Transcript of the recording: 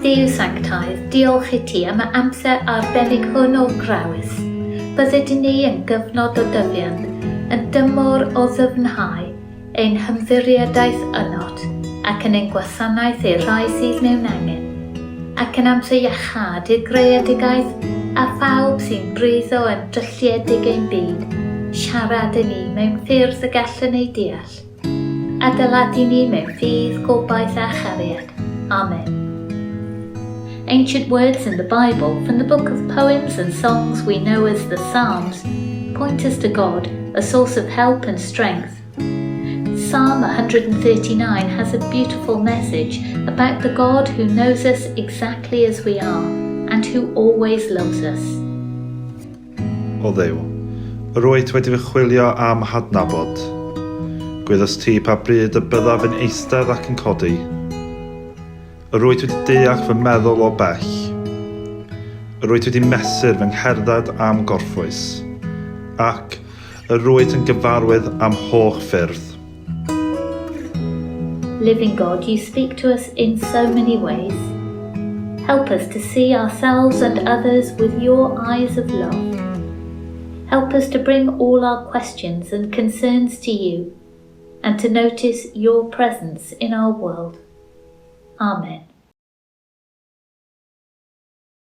Duw sanctaidd, diolch I ti am y amser arbennig hwn o Grawys. Bydded ni yn gyfnod o dyfiant, yn dymor o ddyfnhau, ein hymddiriadaeth ynod, ac yn ein gwasanaeth i'r rhai sydd mewn angen, ac yn amser iachad i'r greadigaeth a phawb sy'n bryddo yn drylltiedig ein byd, siarad yn ni mewn ffyrdd y gallen ei deall. Adeiladu ni mewn ffydd, gobaith a chariad. Amen. Ancient words in the Bible from the book of poems and songs we know as the Psalms point us to God, a source of help and strength. Psalm 139 has a beautiful message about the God who knows us exactly as we are and who always loves us. O Dduw, yr wyt wedi fy chwilio am hadnabod. Gwyddys ti pa bryd y byddaf yn eistedd ac yn codi. Yr wyt wedi deall fy meddwl o bell. Yr wyt wedi mesur fy ngherdded am gorffwys. Ac yr wyt yn gyfarwydd am holl ffyrdd. Living God, you speak to us in so many ways. Help us to see ourselves and others with your eyes of love. Help us to bring all our questions and concerns to you, and to notice your presence in our world. Amen.